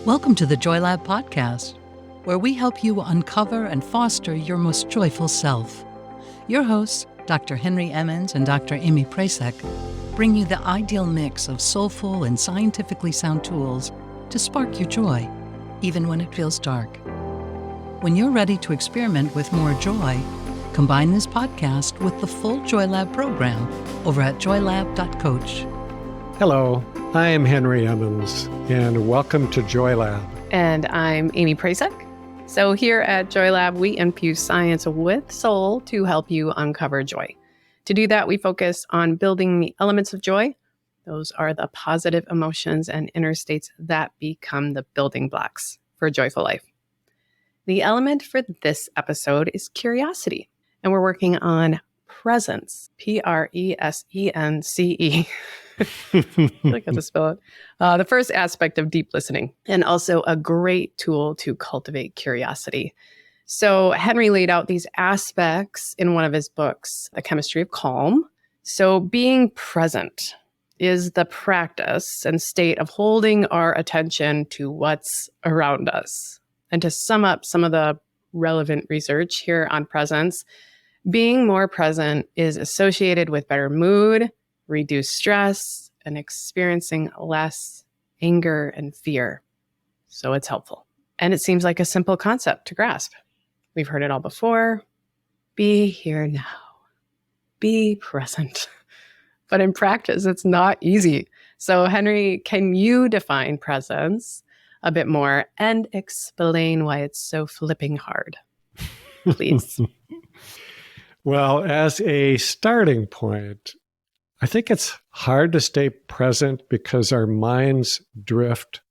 Welcome to the Joy Lab podcast, where we help you uncover and foster your most joyful self. Your hosts, Dr. Henry Emmons and Dr. Amy Prasek, bring you the ideal mix of soulful and scientifically sound tools to spark your joy, even when it feels dark. When you're ready to experiment with more joy, combine this podcast with the full Joy Lab program over at joylab.coach. Hello, I am Henry Emmons, and welcome to Joy Lab. And I'm Amy Prasek. So here at Joy Lab, we infuse science with soul to help you uncover joy. To do that, we focus on building the elements of joy. Those are the positive emotions and inner states that become the building blocks for a joyful life. The element for this episode is curiosity, and we're working on presence, Presence. I got to spell it. The first aspect of deep listening, and also a great tool to cultivate curiosity. So Henry laid out these aspects in one of his books, The Chemistry of Calm. So being present is the practice and state of holding our attention to what's around us. And to sum up some of the relevant research here on presence, being more present is associated with better mood, reduced stress, and experiencing less anger and fear. So it's helpful. And it seems like a simple concept to grasp. We've heard it all before. Be here now. Be present. But in practice, it's not easy. So Henry, can you define presence a bit more and explain why it's so flipping hard? Please. Well, as a starting point, I think it's hard to stay present because our minds drift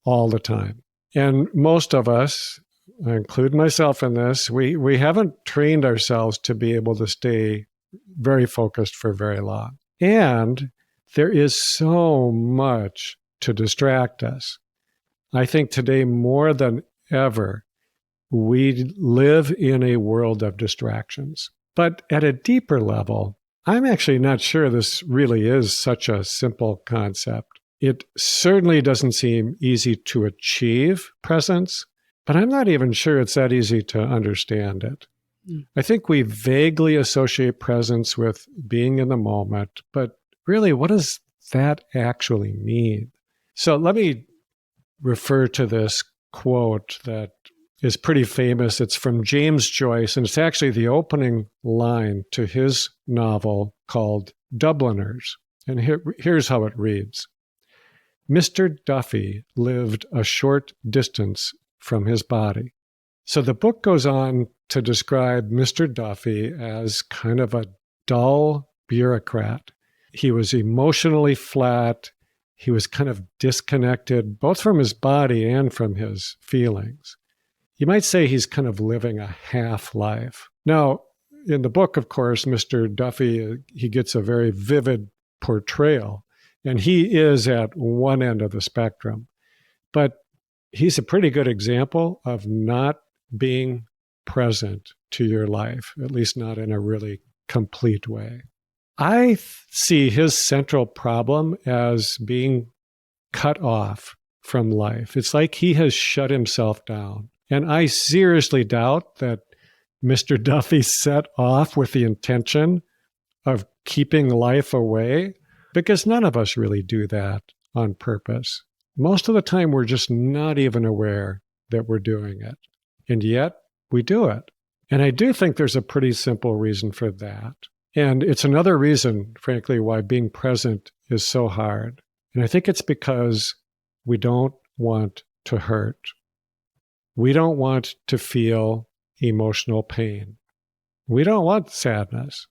all the time. And most of us, I include myself in this, we haven't trained ourselves to be able to stay very focused for very long. And there is so much to distract us. I think today more than ever, we live in a world of distractions. But at a deeper level, I'm actually not sure this really is such a simple concept. It certainly doesn't seem easy to achieve presence, but I'm not even sure it's that easy to understand it. I think we vaguely associate presence with being in the moment, but really, what does that actually mean? So let me refer to this quote that is pretty famous. It's from James Joyce, and it's actually the opening line to his novel called Dubliners. And here's how it reads. Mr. Duffy lived a short distance from his body. So the book goes on to describe Mr. Duffy as kind of a dull bureaucrat. He was emotionally flat. He was kind of disconnected, both from his body and from his feelings. You might say he's kind of living a half-life. Now, in the book, of course, Mr. Duffy, he gets a very vivid portrayal, and he is at one end of the spectrum. But he's a pretty good example of not being present to your life, at least not in a really complete way. I see his central problem as being cut off from life. It's like he has shut himself down. And I seriously doubt that Mr. Duffy set off with the intention of keeping life away, because none of us really do that on purpose. Most of the time, we're just not even aware that we're doing it. And yet, we do it. And I do think there's a pretty simple reason for that. And it's another reason, frankly, why being present is so hard. And I think it's because we don't want to hurt. We don't want to feel emotional pain. We don't want sadness.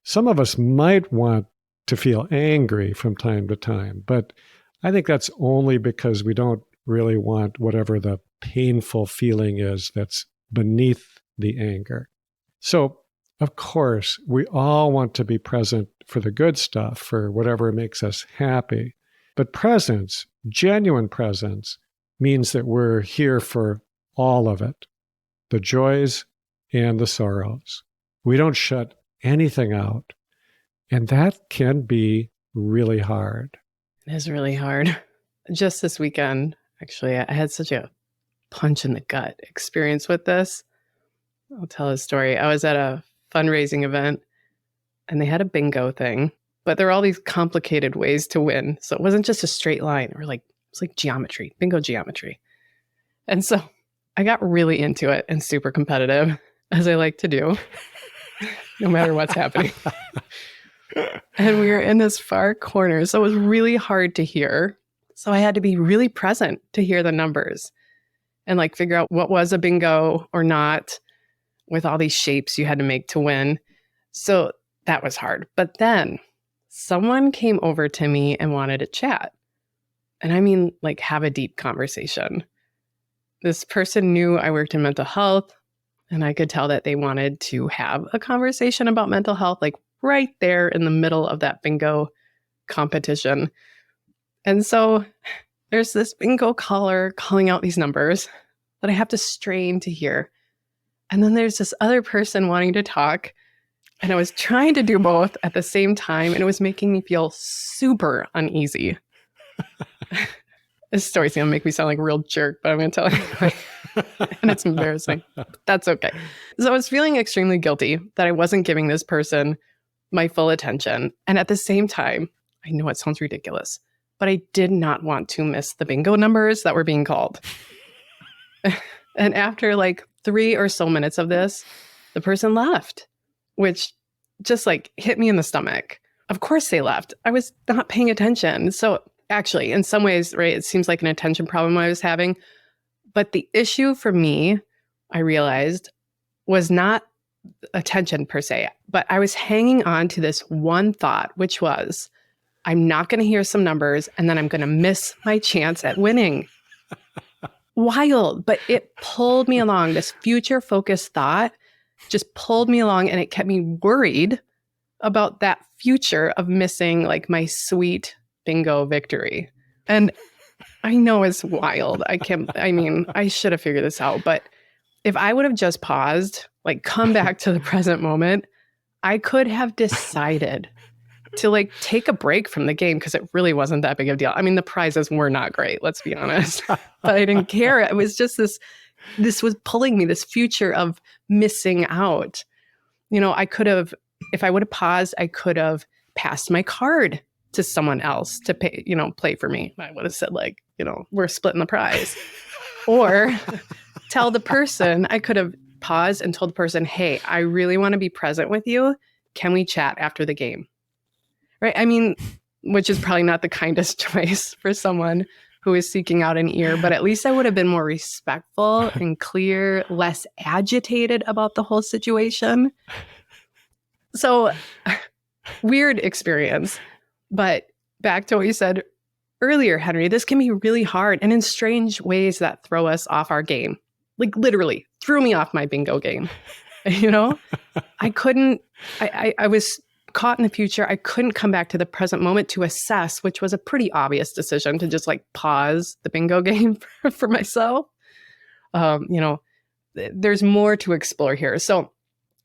Some of us might want to feel angry from time to time, but I think that's only because we don't really want whatever the painful feeling is that's beneath the anger. So, of course, we all want to be present for the good stuff, for whatever makes us happy. But presence, genuine presence, means that we're here for all of it, the joys and the sorrows. We don't shut anything out. And that can be really hard. It is really hard. Just this weekend, Actually, I had such a punch in the gut experience with this. I'll tell a story. I was at a fundraising event and they had a bingo thing, but there were all these complicated ways to win. So it wasn't just a straight line or it's like geometry, bingo geometry. And so I got really into it and super competitive, as I like to do, no matter what's happening. And we were in this far corner, so it was really hard to hear. So I had to be really present to hear the numbers and like figure out what was a bingo or not with all these shapes you had to make to win. So that was hard. But then someone came over to me and wanted to chat. And I mean, like, have a deep conversation. This person knew I worked in mental health, and I could tell that they wanted to have a conversation about mental health, like right there in the middle of that bingo competition. And so there's this bingo caller calling out these numbers that I have to strain to hear. And then there's this other person wanting to talk. And I was trying to do both at the same time, and it was making me feel super uneasy. This story's going to make me sound like a real jerk, but I'm going to tell you. And it's embarrassing. That's okay. So I was feeling extremely guilty that I wasn't giving this person my full attention. And at the same time, I know it sounds ridiculous, but I did not want to miss the bingo numbers that were being called. And after like 3 or so minutes of this, the person left, which just like hit me in the stomach. Of course they left. I was not paying attention. So actually, in some ways, right, it seems like an attention problem I was having. But the issue for me, I realized, was not attention per se, but I was hanging on to this one thought, which was, I'm not going to hear some numbers and then I'm going to miss my chance at winning. Wild, but it pulled me along. This future-focused thought just pulled me along, and it kept me worried about that future of missing like my sweet bingo victory. And I know it's wild. I should have figured this out, but if I would have just paused, like come back to the present moment, I could have decided to like take a break from the game because it really wasn't that big of a deal. I mean, the prizes were not great, let's be honest, but I didn't care. It was just this was pulling me, this future of missing out. You know, I could have, if I would have paused, I could have passed my card to someone else to pay, play for me. I would have said like, we're splitting the prize. Or tell the person, I could have paused and told the person, hey, I really want to be present with you. Can we chat after the game? Right? I mean, which is probably not the kindest choice for someone who is seeking out an ear, but at least I would have been more respectful and clear, less agitated about the whole situation. So weird experience. But back to what you said earlier, Henry, this can be really hard and in strange ways that throw us off our game. Like literally threw me off my bingo game. I was caught in the future. I couldn't come back to the present moment to assess, which was a pretty obvious decision to just like pause the bingo game for myself. There's more to explore here. So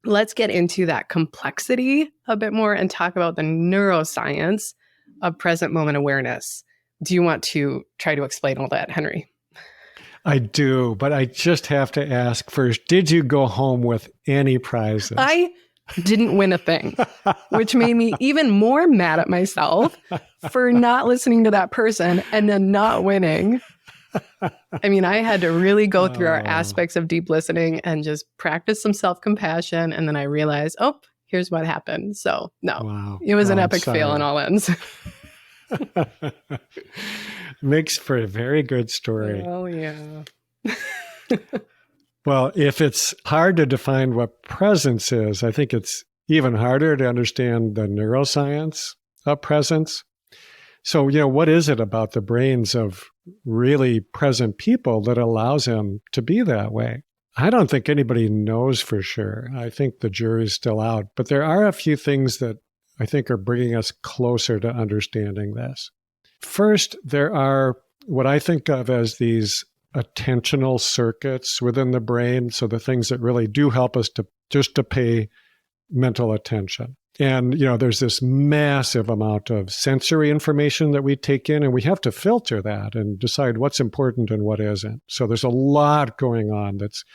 let's get into that complexity a bit more and talk about the neuroscience of present moment awareness. Do you want to try to explain all that, Henry? I do, but I just have to ask first, did you go home with any prizes? I didn't win a thing, which made me even more mad at myself for not listening to that person and then not winning. I mean, I had to really go through our aspects of deep listening and just practice some self-compassion. And then I realized, here's what happened. So no, It was an epic fail on all ends. Makes for a very good story. Oh, yeah. Well, if it's hard to define what presence is, I think it's even harder to understand the neuroscience of presence. So, what is it about the brains of really present people that allows them to be that way? I don't think anybody knows for sure. I think the jury's still out. But there are a few things that I think are bringing us closer to understanding this. First, there are what I think of as these attentional circuits within the brain. So the things that really do help us to pay mental attention. And, there's this massive amount of sensory information that we take in, and we have to filter that and decide what's important and what isn't. So there's a lot going on that's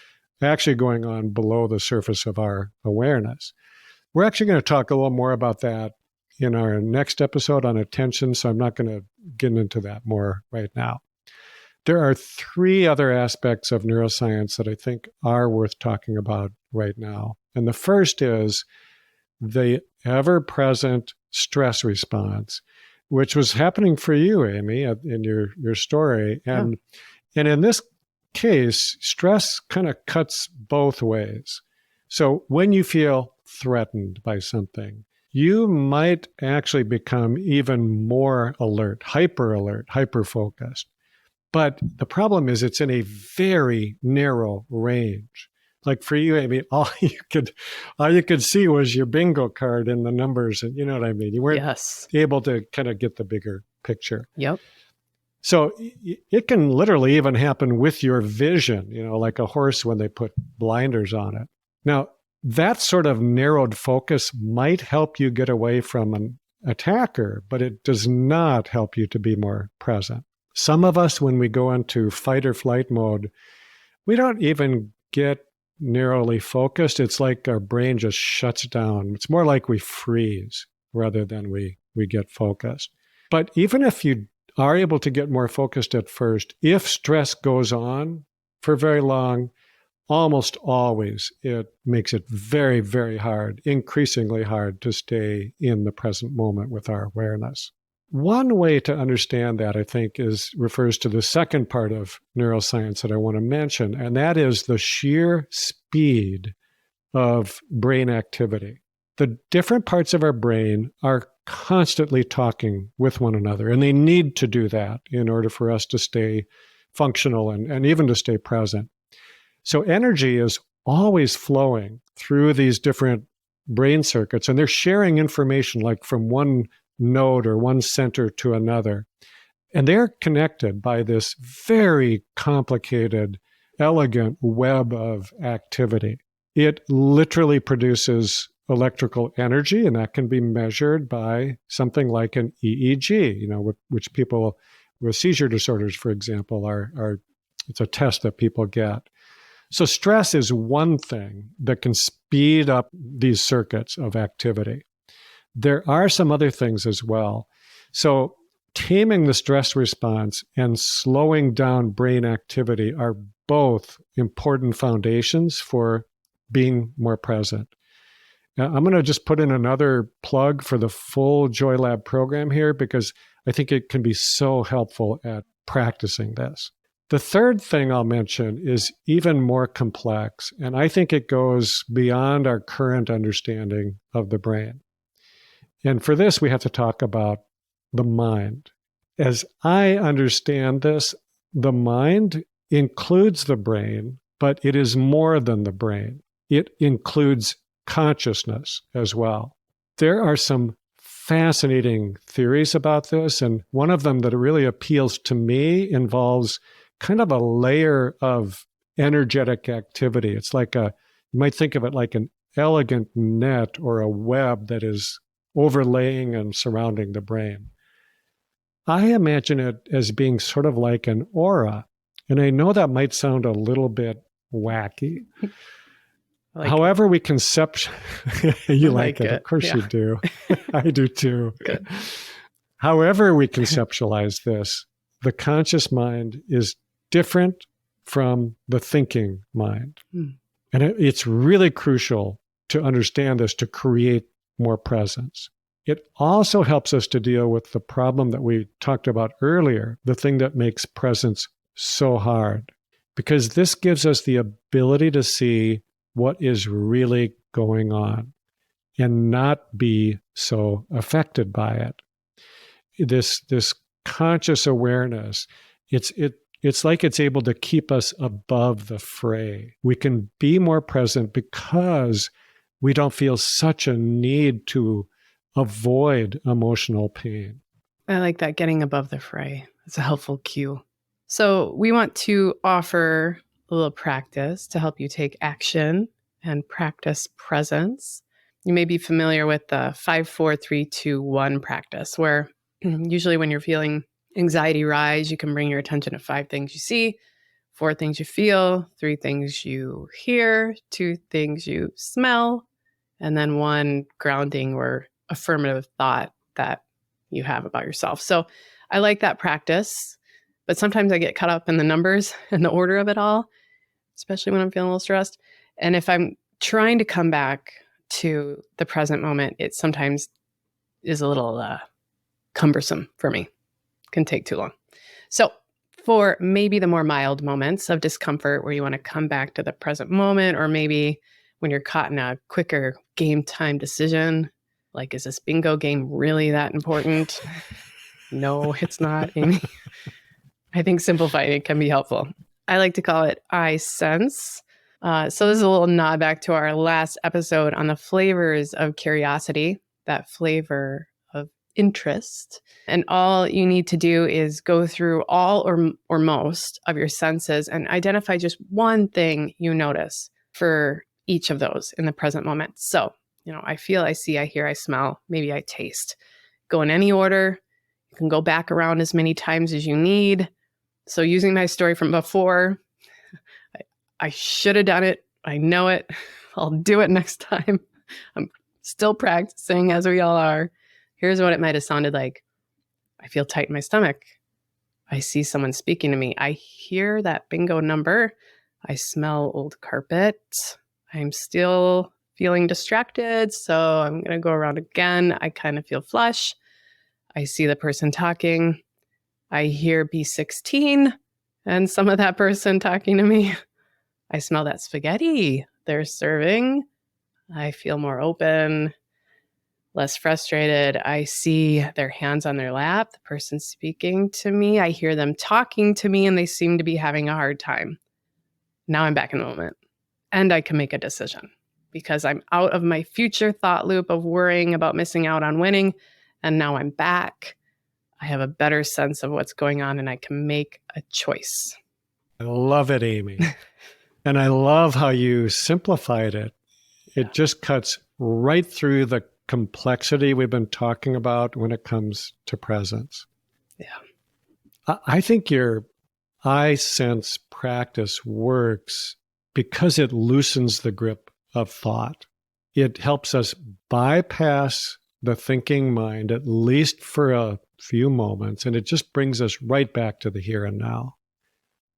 actually going on below the surface of our awareness. We're actually going to talk a little more about that in our next episode on attention, so I'm not going to get into that more right now. There are 3 other aspects of neuroscience that I think are worth talking about right now. And the first is the ever-present stress response, which was happening for you, Amy, in your story. And in this case, stress kind of cuts both ways. So when you feel threatened by something, you might actually become even more alert, hyper-focused. But the problem is it's in a very narrow range. Like for you, Amy, all you could see was your bingo card and the numbers, and you know what I mean? You weren't able to kind of get the bigger picture. Yep. So it can literally even happen with your vision, like a horse when they put blinders on it. Now, that sort of narrowed focus might help you get away from an attacker, but it does not help you to be more present. Some of us, when we go into fight or flight mode, we don't even get narrowly focused. It's like our brain just shuts down. It's more like we freeze rather than we get focused. But even if you are able to get more focused at first, if stress goes on for very long, almost always it makes it very, very hard, increasingly hard to stay in the present moment with our awareness. One way to understand that, I think, refers to the second part of neuroscience that I want to mention, and that is the sheer speed of brain activity. The different parts of our brain are constantly talking with one another, and they need to do that in order for us to stay functional and even to stay present. So energy is always flowing through these different brain circuits, and they're sharing information like from one node or one center to another. And they're connected by this very complicated, elegant web of activity. It literally produces electrical energy, and that can be measured by something like an EEG, which people with seizure disorders, for example, it's a test that people get. So stress is one thing that can speed up these circuits of activity. There are some other things as well. So taming the stress response and slowing down brain activity are both important foundations for being more present. Now, I'm going to just put in another plug for the full Joy Lab program here because I think it can be so helpful at practicing this. The third thing I'll mention is even more complex, and I think it goes beyond our current understanding of the brain. And for this, we have to talk about the mind. As I understand this, the mind includes the brain, but it is more than the brain. It includes consciousness as well. There are some fascinating theories about this, and one of them that really appeals to me involves kind of a layer of energetic activity. It's like you might think of it like an elegant net or a web that is overlaying and surrounding the brain. I imagine it as being sort of like an aura. And I know that might sound a little bit wacky. However, we you like it. Of course you do. I do too. Good. However we conceptualize this, the conscious mind is different from the thinking mind. And it's really crucial to understand this to create more presence. It also helps us to deal with the problem that we talked about earlier, the thing that makes presence so hard, because this gives us the ability to see what is really going on and not be so affected by it. This conscious awareness, it's like it's able to keep us above the fray. We can be more present because we don't feel such a need to avoid emotional pain. I like that, getting above the fray. It's a helpful cue. So we want to offer a little practice to help you take action and practice presence. You may be familiar with the 5-4-3-2-1 practice, where usually when you're feeling anxiety rise, you can bring your attention to 5 things you see, 4 things you feel, 3 things you hear, 2 things you smell, and then 1 grounding or affirmative thought that you have about yourself. So I like that practice, but sometimes I get caught up in the numbers and the order of it all, especially when I'm feeling a little stressed. And if I'm trying to come back to the present moment, it sometimes is a little cumbersome for me. Can take too long. So for maybe the more mild moments of discomfort where you want to come back to the present moment, or maybe when you're caught in a quicker game time decision, like, is this bingo game really that important? No, it's not, Amy. I think simplifying it can be helpful. I like to call it I sense. So this is a little nod back to our last episode on the flavors of curiosity, that flavor of interest. And all you need to do is go through all or most of your senses and identify just one thing you notice for each of those in the present moment. So, I feel, I see, I hear, I smell, maybe I taste. Go in any order. You can go back around as many times as you need. So using my story from before, I should have done it. I know it. I'll do it next time. I'm still practicing, as we all are. Here's what it might have sounded like. I feel tight in my stomach. I see someone speaking to me. I hear that bingo number. I smell old carpet. I'm still feeling distracted, so I'm going to go around again. I kind of feel flush. I see the person talking. I hear B16 and some of that person talking to me. I smell that spaghetti they're serving. I feel more open, less frustrated. I see their hands on their lap, the person speaking to me. I hear them talking to me and they seem to be having a hard time. Now I'm back in the moment and I can make a decision because I'm out of my future thought loop of worrying about missing out on winning. And now I'm back. I have a better sense of what's going on and I can make a choice. I love it, Amy. And I love how you simplified it. It just cuts right through the complexity we've been talking about when it comes to presence. Yeah. I think your I sense practice works because it loosens the grip of thought. It helps us bypass the thinking mind, at least for a few moments, and it just brings us right back to the here and now.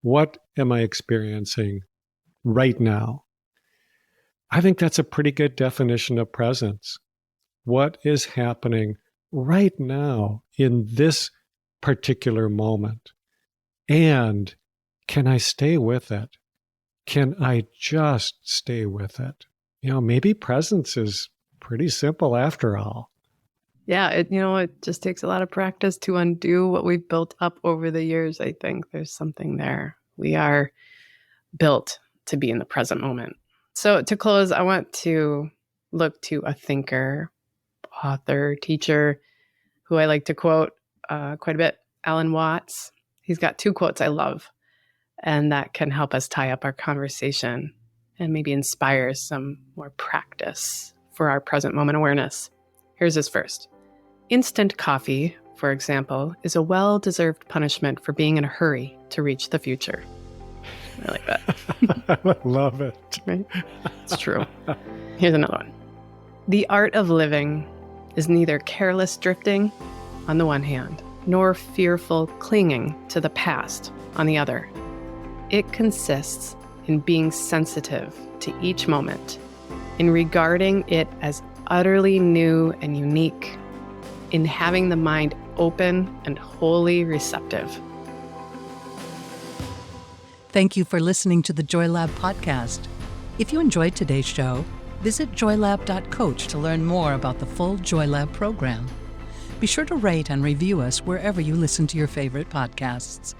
What am I experiencing right now? I think that's a pretty good definition of presence. What is happening right now in this particular moment? And can I stay with it? Can I just stay with it? Maybe presence is pretty simple after all. Yeah, it just takes a lot of practice to undo what we've built up over the years. I think there's something there. We are built to be in the present moment. So to close, I want to look to a thinker, author, teacher, who I like to quote quite a bit, Alan Watts. He's got 2 quotes I love, and that can help us tie up our conversation and maybe inspire some more practice for our present moment awareness. Here's his first. Instant coffee, for example, is a well-deserved punishment for being in a hurry to reach the future. I like that. I love it. Right? It's true. Here's another one. The art of living is neither careless drifting on the one hand, nor fearful clinging to the past on the other. It consists in being sensitive to each moment, in regarding it as utterly new and unique, in having the mind open and wholly receptive. Thank you for listening to the Joy Lab podcast. If you enjoyed today's show, visit joylab.coach to learn more about the full Joy Lab program. Be sure to rate and review us wherever you listen to your favorite podcasts.